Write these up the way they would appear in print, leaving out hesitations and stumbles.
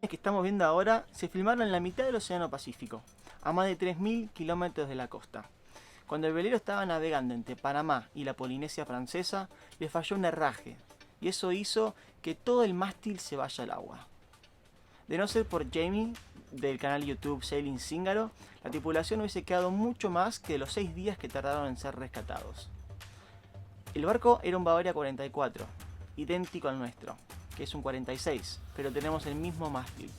Que estamos viendo ahora se filmaron en la mitad del Océano Pacífico, a más de 3.000 kilómetros de la costa. Cuando el velero estaba navegando entre Panamá y la Polinesia Francesa, le falló un herraje, y eso hizo que todo el mástil se vaya al agua. De no ser por Jamie, del canal YouTube Sailing Zingaro, la tripulación hubiese quedado mucho más que los 6 días que tardaron en ser rescatados. El barco era un Bavaria 44, idéntico al nuestro, que es un 46, pero tenemos el mismo mástil.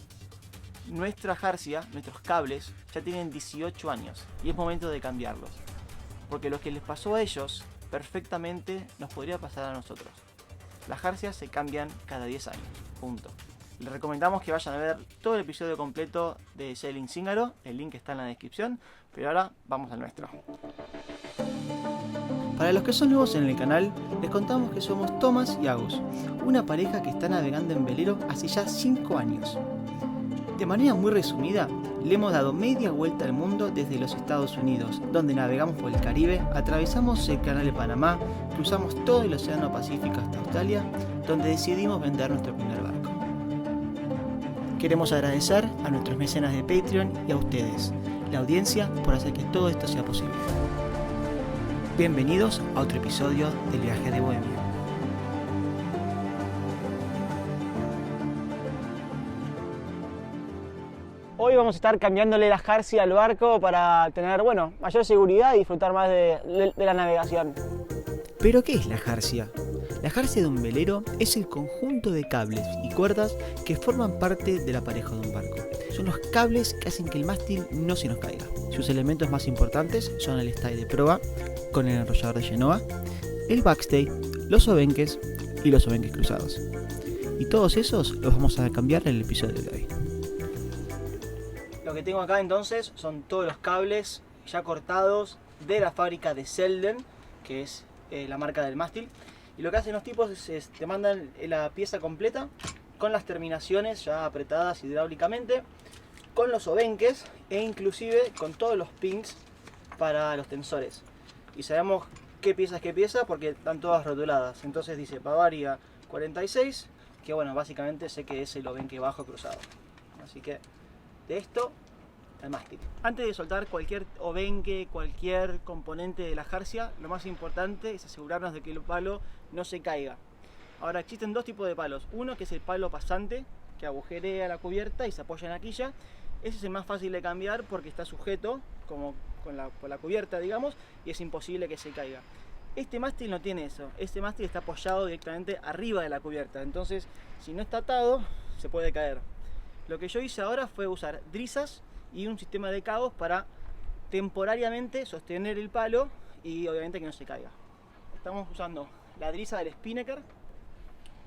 Nuestra jarcia, nuestros cables, ya tienen 18 años y es momento de cambiarlos, porque lo que les pasó a ellos perfectamente nos podría pasar a nosotros. Las jarcias se cambian cada 10 años, punto. Les recomendamos que vayan a ver todo el episodio completo de Sailing Zingaro, el link está en la descripción, pero ahora vamos al nuestro. Para los que son nuevos en el canal, les contamos que somos Thomas y Agus, una pareja que está navegando en velero hace ya 5 años. De manera muy resumida, le hemos dado media vuelta al mundo desde los Estados Unidos, donde navegamos por el Caribe, atravesamos el Canal de Panamá, cruzamos todo el Océano Pacífico hasta Australia, donde decidimos vender nuestro primer barco. Queremos agradecer a nuestros mecenas de Patreon y a ustedes, la audiencia, por hacer que todo esto sea posible. Bienvenidos a otro episodio del Viaje de Bohemia. Hoy vamos a estar cambiándole la jarcia al barco para tener, mayor seguridad y disfrutar más de la navegación. ¿Pero qué es la jarcia? La jarcia de un velero es el conjunto de cables y cuerdas que forman parte del aparejo de un barco. Son los cables que hacen que el mástil no se nos caiga. Sus elementos más importantes son el stay de proa, con el enrollador de Genoa, el backstay, los obenques y los obenques cruzados. Y todos esos los vamos a cambiar en el episodio de hoy. Lo que tengo acá entonces son todos los cables ya cortados de la fábrica de Selden, que es la marca del mástil. Y lo que hacen los tipos es te mandan la pieza completa con las terminaciones ya apretadas hidráulicamente, con los obenques e inclusive con todos los pins para los tensores. Y sabemos qué pieza es qué pieza porque están todas rotuladas. Entonces dice Bavaria 46, que básicamente sé que es el obenque bajo cruzado. Así que de esto al mástil. Antes de soltar cualquier obenque, cualquier componente de la jarcia, lo más importante es asegurarnos de que el palo no se caiga. Ahora existen dos tipos de palos. Uno que es el palo pasante, que agujerea la cubierta y se apoya en la quilla. Ese es el más fácil de cambiar porque está sujeto como por la cubierta, digamos, y es imposible que se caiga. Este mástil no tiene eso. Este mástil está apoyado directamente arriba de la cubierta. Entonces, si no está atado, se puede caer. Lo que yo hice ahora fue usar drisas y un sistema de cabos para temporariamente sostener el palo y obviamente que no se caiga. Estamos usando la drisa del Spinnaker,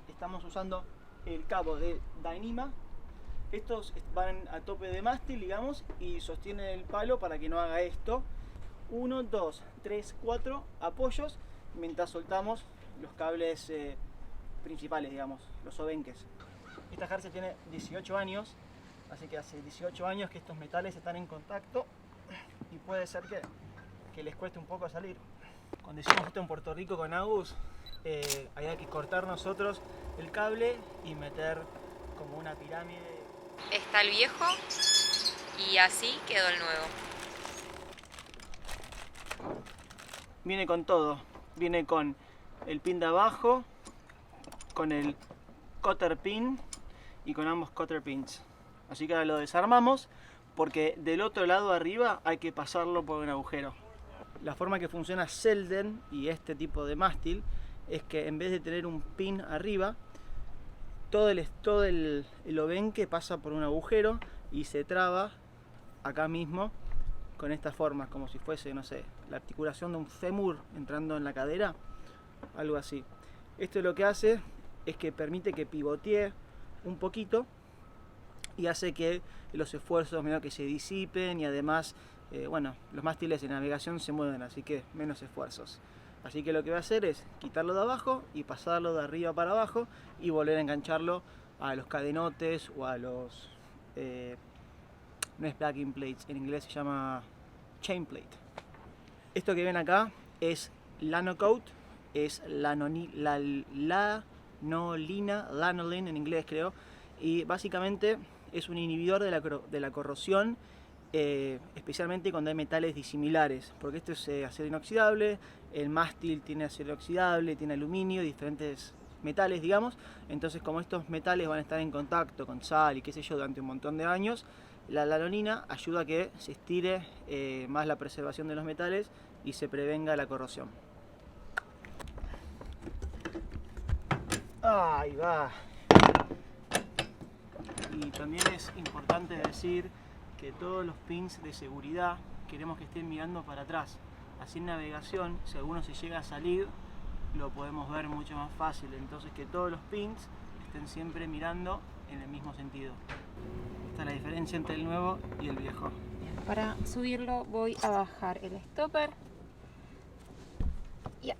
estamos usando el cabo de Dyneema. Estos van a tope de mástil, digamos, y sostienen el palo para que no haga esto. 1, 2, 3, 4 apoyos mientras soltamos los cables principales, digamos, los obenques. Esta jarcia tiene 18 años, así que hace 18 años que estos metales están en contacto y puede ser que les cueste un poco salir. Cuando hicimos esto en Puerto Rico con Agus, había que cortar nosotros el cable y meter como una pirámide. Está el viejo y así quedó el nuevo. Viene con todo, viene con el pin de abajo, con el cotter pin y con ambos cotter pins. Así que ahora lo desarmamos porque del otro lado arriba hay que pasarlo por un agujero. La forma que funciona Selden y este tipo de mástil es que en vez de tener un pin arriba, todo el obenque pasa por un agujero y se traba acá mismo con estas formas, como si fuese, no sé, la articulación de un fémur entrando en la cadera, algo así. Esto lo que hace es que permite que pivotee un poquito y hace que los esfuerzos medio que se disipen y además, los mástiles de navegación se mueven, así que menos esfuerzos. Así que lo que voy a hacer es quitarlo de abajo y pasarlo de arriba para abajo y volver a engancharlo a los cadenotes o a los... no es backing plates, en inglés se llama chain plate. Esto que ven acá es Lanocoat, es lanolina en inglés creo, y básicamente es un inhibidor de la corrosión, especialmente cuando hay metales disimilares, porque esto es acero inoxidable, el mástil tiene acero inoxidable, tiene aluminio, diferentes metales, digamos. Entonces, como estos metales van a estar en contacto con sal y qué sé yo durante un montón de años, la lalonina ayuda a que se estire más la preservación de los metales y se prevenga la corrosión. Ahí va. Y también es importante decir que todos los pins de seguridad queremos que estén mirando para atrás. Así en navegación, si alguno se llega a salir, lo podemos ver mucho más fácil. Entonces, que todos los pins estén siempre mirando en el mismo sentido. Esta es la diferencia entre el nuevo y el viejo. Para subirlo voy a bajar el stopper y a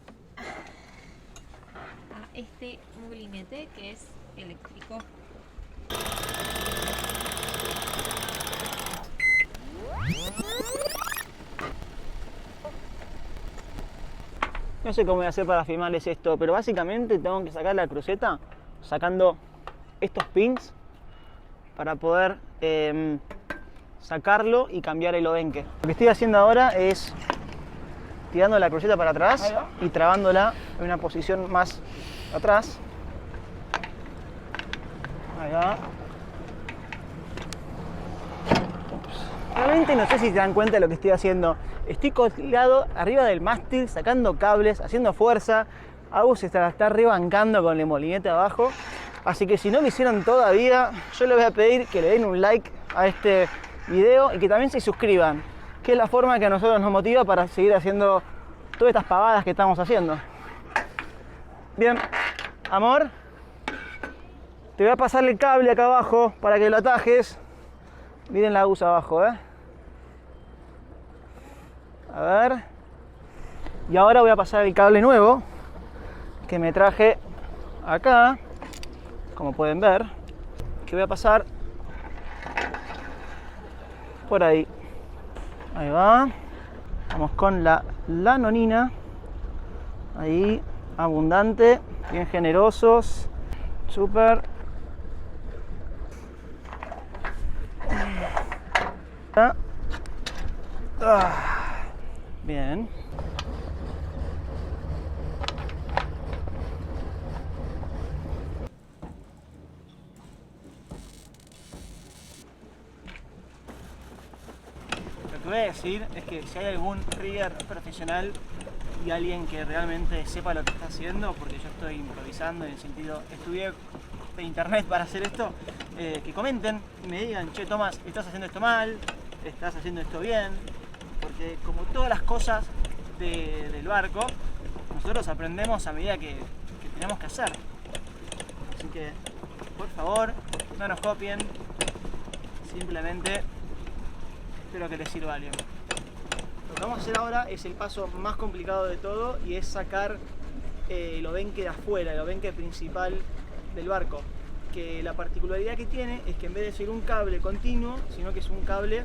este molinete que es eléctrico. No sé cómo voy a hacer para filmarles esto, pero básicamente tengo que sacar la cruceta sacando estos pins para poder sacarlo y cambiar el obenque. Lo que estoy haciendo ahora es tirando la cruceta para atrás y trabándola en una posición más atrás. Ahí va. Realmente no sé si se dan cuenta de lo que estoy haciendo. Estoy colgado arriba del mástil, sacando cables, haciendo fuerza. Agus se está rebancando con el molinete abajo. Así que si no lo hicieron todavía, yo les voy a pedir que le den un like a este video y que también se suscriban, que es la forma que a nosotros nos motiva para seguir haciendo todas estas pavadas que estamos haciendo. Bien, amor, te voy a pasar el cable acá abajo para que lo atajes. Miren la Agus abajo, A ver. Y ahora voy a pasar el cable nuevo que me traje acá, como pueden ver, que voy a pasar por ahí. Ahí va. Vamos con la lanonina. Ahí, abundante, bien generosos. Súper. Bien. Lo que voy a decir es que si hay algún rigger profesional y alguien que realmente sepa lo que está haciendo, porque yo estoy improvisando en el sentido, estudié de internet para hacer esto, que comenten y me digan, che Tomás, estás haciendo esto mal, estás haciendo esto bien, porque como todas las cosas del barco, nosotros aprendemos a medida que tenemos que hacer. Así que, por favor, no nos copien, simplemente espero que les sirva a alguien. Lo que vamos a hacer ahora es el paso más complicado de todo y es sacar el obenque de afuera, el obenque principal del barco, que la particularidad que tiene es que en vez de ser un cable continuo, sino que es un cable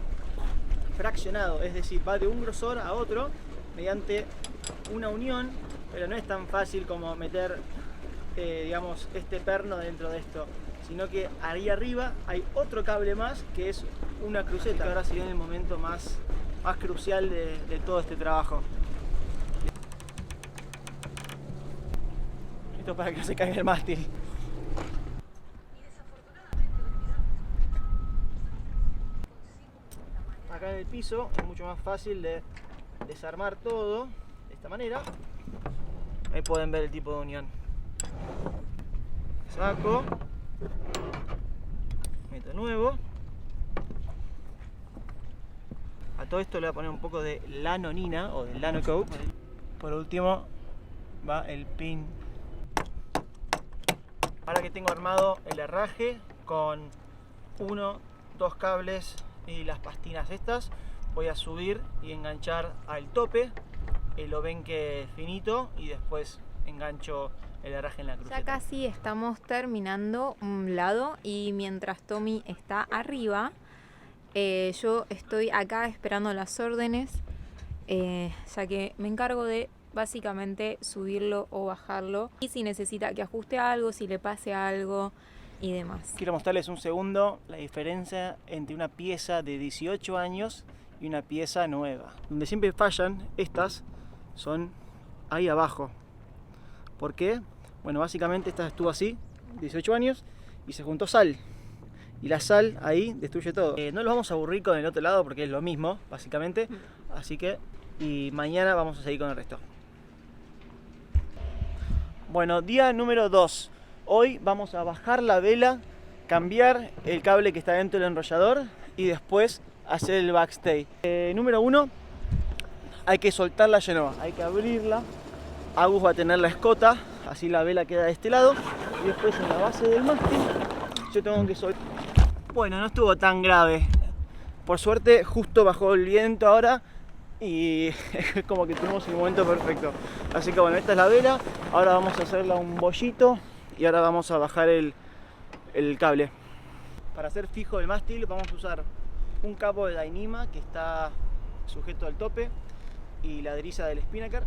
fraccionado, es decir, va de un grosor a otro mediante una unión, pero no es tan fácil como meter digamos, este perno dentro de esto, sino que ahí arriba hay otro cable más que es una cruceta, que ahora se viene el momento más crucial de todo este trabajo. Esto para que no se caiga el mástil. Acá en el piso es mucho más fácil de desarmar todo de esta manera. Ahí pueden ver el tipo de unión. Saco, meto nuevo. A todo esto le voy a poner un poco de lanonina o de lano coat. Por último va el pin. Ahora que tengo armado el herraje con 1, 2 cables y las pastinas estas, voy a subir y enganchar al tope el obenque finito y después engancho el herraje en la cruceta. Ya casi estamos terminando un lado y mientras Tommy está arriba, yo estoy acá esperando las órdenes, ya que me encargo de básicamente subirlo o bajarlo, y si necesita que ajuste algo, si le pase algo, y demás. Quiero mostrarles un segundo la diferencia entre una pieza de 18 años y una pieza nueva. Donde siempre fallan estas son ahí abajo. ¿Por qué? Bueno, básicamente esta estuvo así, 18 años, y se juntó sal. Y la sal ahí destruye todo. No los vamos a aburrir con el otro lado porque es lo mismo, básicamente. Así que, y mañana vamos a seguir con el resto. Bueno, día número 2. Hoy vamos a bajar la vela, cambiar el cable que está dentro del enrollador y después hacer el backstay. Número 1, hay que soltar la genoa, hay que abrirla. Agus va a tener la escota, así la vela queda de este lado. Y después en la base del mástil yo tengo que soltar. Bueno, no estuvo tan grave. Por suerte justo bajó el viento ahora y es como que tuvimos el momento perfecto. Así que bueno, esta es la vela. Ahora vamos a hacerla un bollito y ahora vamos a bajar el cable. Para hacer fijo el mástil vamos a usar un cabo de Dyneema que está sujeto al tope y la driza del spinnaker.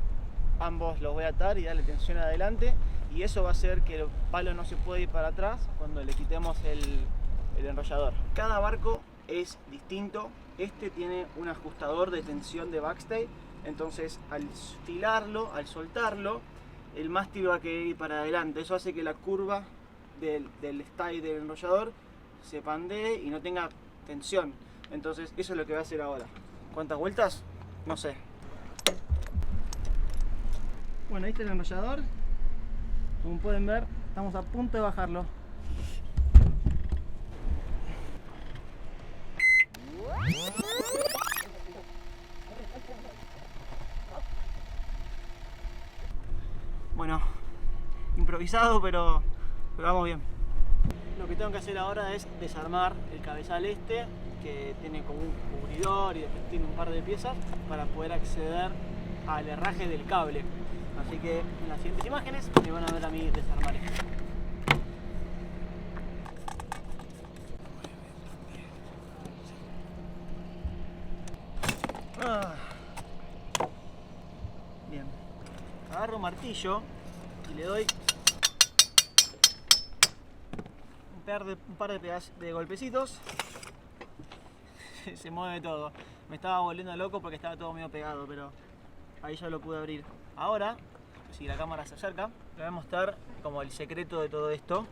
Ambos los voy a atar y darle tensión adelante, y eso va a hacer que el palo no se pueda ir para atrás cuando le quitemos el enrollador. Cada barco es distinto. Este tiene un ajustador de tensión de backstay, entonces al estilarlo, al soltarlo, el mástil va a querer ir para adelante. Eso hace que la curva del stay del enrollador se pandee y no tenga tensión. Entonces eso es lo que va a hacer ahora. ¿Cuántas vueltas? No sé. Bueno, ahí está el enrollador. Como pueden ver, estamos a punto de bajarlo. Bueno, improvisado, pero vamos bien. Lo que tengo que hacer ahora es desarmar el cabezal este, que tiene como un cubridor y después tiene un par de piezas para poder acceder al herraje del cable. Así que en las siguientes imágenes me van a ver a mí desarmar esto. Bien, agarro un martillo y le doy un par de golpecitos. Se mueve todo. Me estaba volviendo loco porque estaba todo medio pegado, pero ahí ya lo pude abrir. Ahora, si la cámara se acerca, le voy a mostrar como el secreto de todo esto,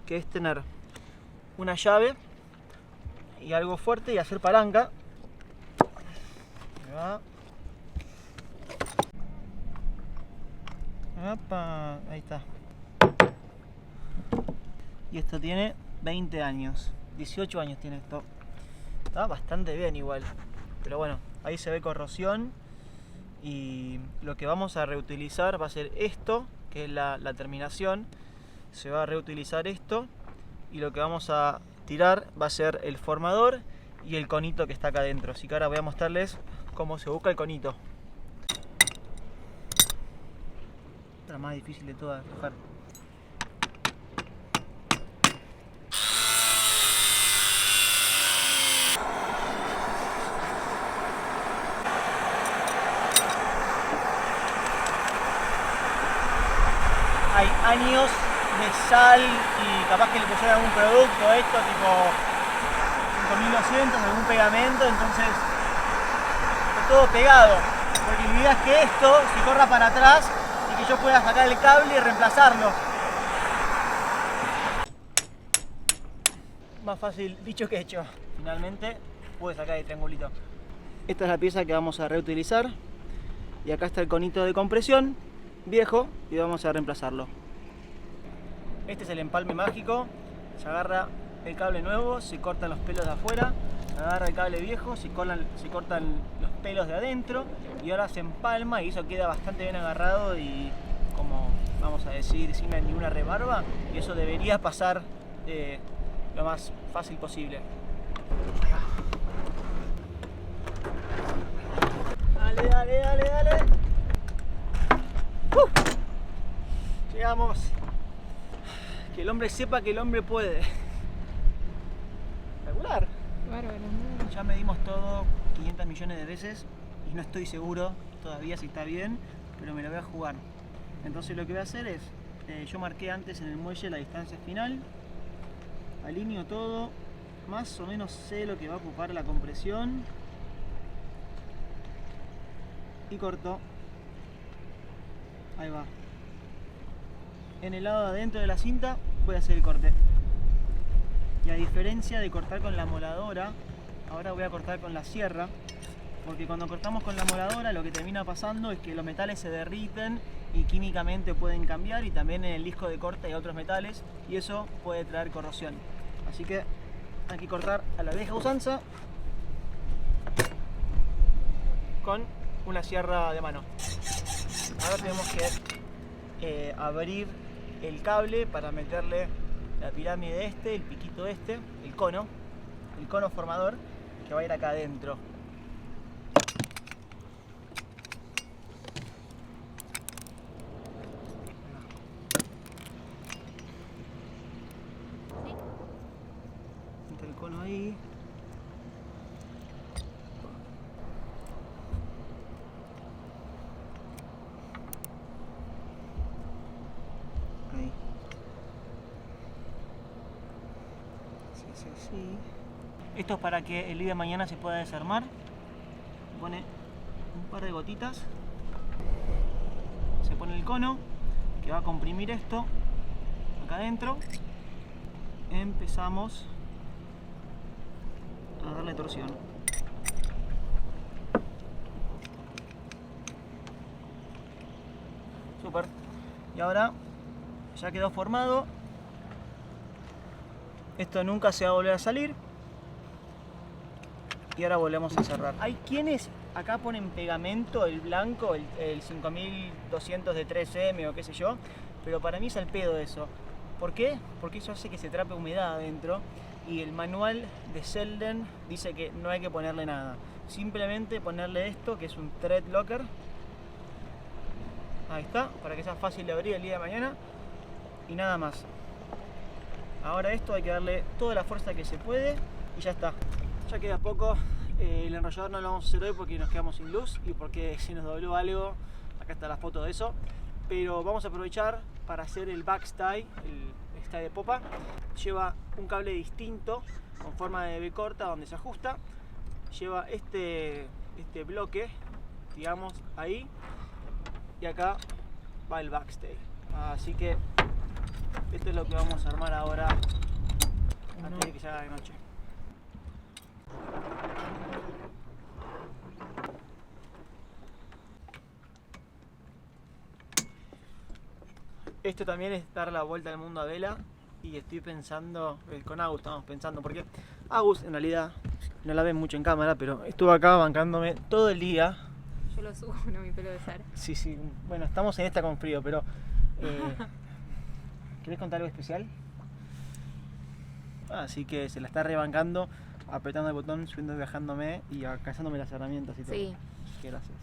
que es tener una llave y algo fuerte y hacer palanca. Ahí va. Opa, ahí está. Y esto tiene 20 años, 18 años tiene esto. Está bastante bien igual, pero bueno, ahí se ve corrosión. Y lo que vamos a reutilizar va a ser esto, que es la terminación. Se va a reutilizar esto, y lo que vamos a tirar va a ser el formador y el conito que está acá adentro. Así que ahora voy a mostrarles cómo se busca el conito. La más difícil de todas de aflojar. Hay años de sal y capaz que le pusieron algún producto, esto tipo 5200, algún pegamento, entonces está todo pegado. Porque la idea es que esto se corra para atrás y que yo pueda sacar el cable y reemplazarlo. Más fácil dicho que hecho. Finalmente pude sacar el triangulito. Esta es la pieza que vamos a reutilizar. Y acá está el conito de compresión viejo y vamos a reemplazarlo. Este es el empalme mágico. Se agarra el cable nuevo, se cortan los pelos de afuera, se agarra el cable viejo, se cortan los pelos de adentro y ahora se empalma y eso queda bastante bien agarrado y, como vamos a decir, sin ninguna rebarba, y eso debería pasar lo más fácil posible. Dale, dale, dale, dale. Llegamos. Que el hombre sepa que el hombre puede. Espectacular. Bárbaro. Ya medimos todo 500 millones de veces y no estoy seguro todavía si está bien, pero me lo voy a jugar. Entonces lo que voy a hacer es, yo marqué antes en el muelle la distancia final alineo todo, más o menos sé lo que va a ocupar la compresión y corto. Ahí va. En el lado de adentro de la cinta voy a hacer el corte. Y a diferencia de cortar con la moladora, ahora voy a cortar con la sierra, porque cuando cortamos con la moladora lo que termina pasando es que los metales se derriten y químicamente pueden cambiar, y también en el disco de corte hay otros metales y eso puede traer corrosión. Así que hay que cortar a la vieja usanza con una sierra de mano. Ahora tenemos que abrir el cable para meterle la pirámide el piquito el cono formador que va a ir acá adentro. Entra el cono ahí. Ahí. Sí. Esto es para que el día de mañana se pueda desarmar. Se pone un par de gotitas. Se pone el cono que va a comprimir esto acá adentro. Empezamos a darle torsión. Super. Y ahora ya quedó formado. Esto nunca se va a volver a salir. Y ahora volvemos a cerrar. Hay quienes acá ponen pegamento, el blanco, el 5200 de 3M o qué sé yo. Pero para mí es al pedo eso. ¿Por qué? Porque eso hace que se trape humedad adentro. Y el manual de Selden dice que no hay que ponerle nada. Simplemente ponerle esto, que es un thread locker. Ahí está, para que sea fácil de abrir el día de mañana. Y nada más. Ahora esto hay que darle toda la fuerza que se puede y ya está. Ya queda poco. El enrollador no lo vamos a hacer hoy porque nos quedamos sin luz y porque si nos dobló algo, acá está la foto de eso. Pero vamos a aprovechar para hacer el backstay, el stay de popa. Lleva un cable distinto con forma de B corta donde se ajusta. Lleva este bloque, digamos, ahí. Y acá va el backstay. Así que esto es lo que vamos a armar ahora antes de que se haga de noche. Esto también es dar la vuelta al mundo a vela y estoy pensando, con Agus estamos pensando, porque Agus en realidad no la ven mucho en cámara, pero estuvo acá bancándome todo el día. Yo lo subo, no mi pelo de Sara. Sí, bueno, estamos en esta con frío, pero ¿querés contar algo especial? Así que se la está rebancando, apretando el botón, subiendo, viajándome y cazándome las herramientas y todo. Sí. Qué gracias.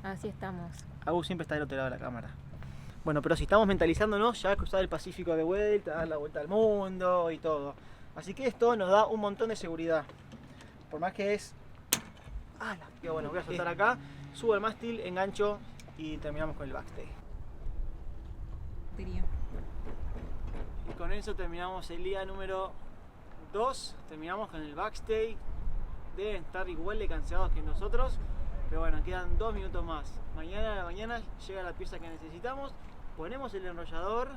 Así estamos. Agus siempre está del otro lado de la cámara. Bueno, pero si estamos mentalizándonos, ya cruzar el Pacífico de vuelta, dar la vuelta al mundo y todo. Así que esto nos da un montón de seguridad. Por más que es... bueno, voy a soltar acá, subo el mástil, engancho y terminamos con el backstay. Y con eso terminamos el día número 2. Terminamos con el backstay. Deben estar igual de cansados que nosotros. Pero bueno, quedan 2 minutos más. Mañana a la mañana llega la pieza que necesitamos. Ponemos el enrollador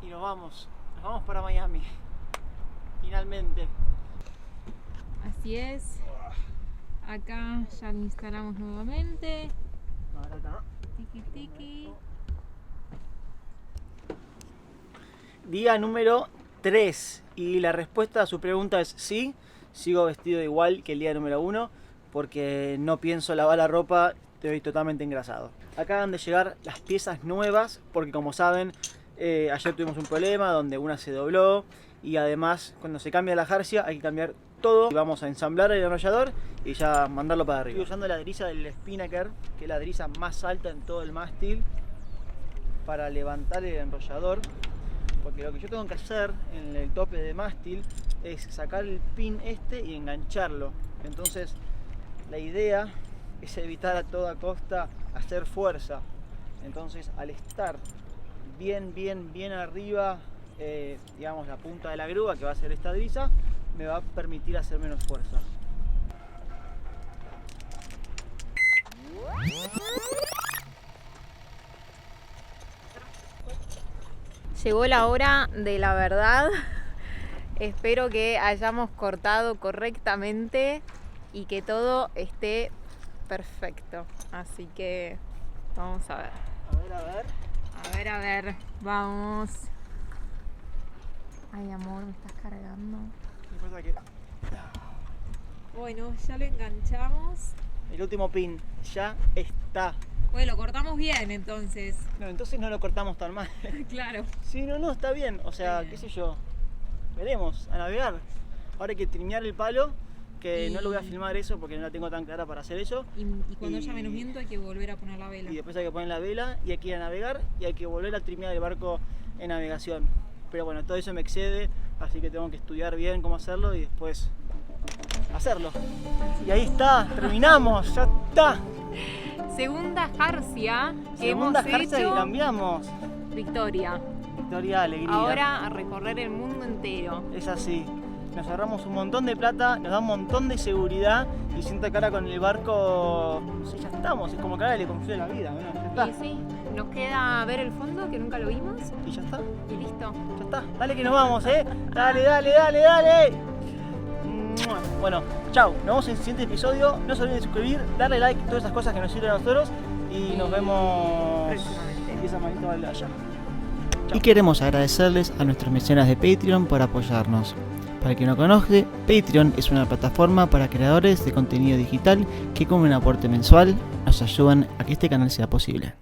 y nos vamos para Miami. Finalmente. Así es. Acá ya lo instalamos nuevamente. Ahora acá. Tiki. Día número 3. Y la respuesta a su pregunta es sí. Sigo vestido igual que el día número 1. Porque no pienso lavar la ropa. Estoy totalmente engrasado. Acaban de llegar las piezas nuevas. Porque como saben, ayer tuvimos un problema donde una se dobló. Y además, cuando se cambia la jarcia hay que cambiar todo. Y vamos a ensamblar el enrollador y ya mandarlo para arriba. Estoy usando la driza del Spinnaker, que es la driza más alta en todo el mástil, para levantar el enrollador. Porque lo que yo tengo que hacer en el tope de mástil es sacar el pin y engancharlo. Entonces la idea es evitar a toda costa hacer fuerza. Entonces al estar bien arriba digamos, la punta de la grúa, que va a ser esta driza, me va a permitir hacer menos fuerza. Llegó la hora de la verdad. Espero que hayamos cortado correctamente y que todo esté perfecto. Así que vamos a ver. A ver. Vamos. Ay, amor, me estás cargando. ¿Qué pasa que? Bueno, ya lo enganchamos. El último pin ya está. Bueno, lo cortamos bien entonces. No, entonces no lo cortamos tan mal. Claro. Sí, no, está bien. O sea, qué sé yo. Veremos, a navegar. Ahora hay que trimear el palo, que no lo voy a filmar eso porque no la tengo tan clara para hacer eso. Y cuando haya menos viento hay que volver a poner la vela. Y después hay que poner la vela y hay que ir a navegar y hay que volver a trimear el barco en navegación. Pero bueno, todo eso me excede, así que tengo que estudiar bien cómo hacerlo y después hacerlo. Y ahí está, terminamos, ya está. Segunda jarcia que Segunda hemos jarcia hecho. que cambiamos. Victoria. Victoria, alegría. Ahora a recorrer el mundo entero. Es así. Nos ahorramos un montón de plata, nos da un montón de seguridad y siento que ahora con el barco, no sé, ya estamos, es como que ahora le confío la vida, bueno, ya está. Y sí, nos queda ver el fondo, que nunca lo vimos, Y ya está, y listo. ya está. Dale que nos vamos, dale. Bueno, chau, nos vemos en el siguiente episodio. No se olviden de suscribir, darle like, todas esas cosas que nos sirven a nosotros. Y nos vemos próximamente. Y esa manito vale allá. Y queremos agradecerles a nuestros mecenas de Patreon por apoyarnos. Para el que no conoce, Patreon es una plataforma para creadores de contenido digital que con un aporte mensual nos ayudan a que este canal sea posible.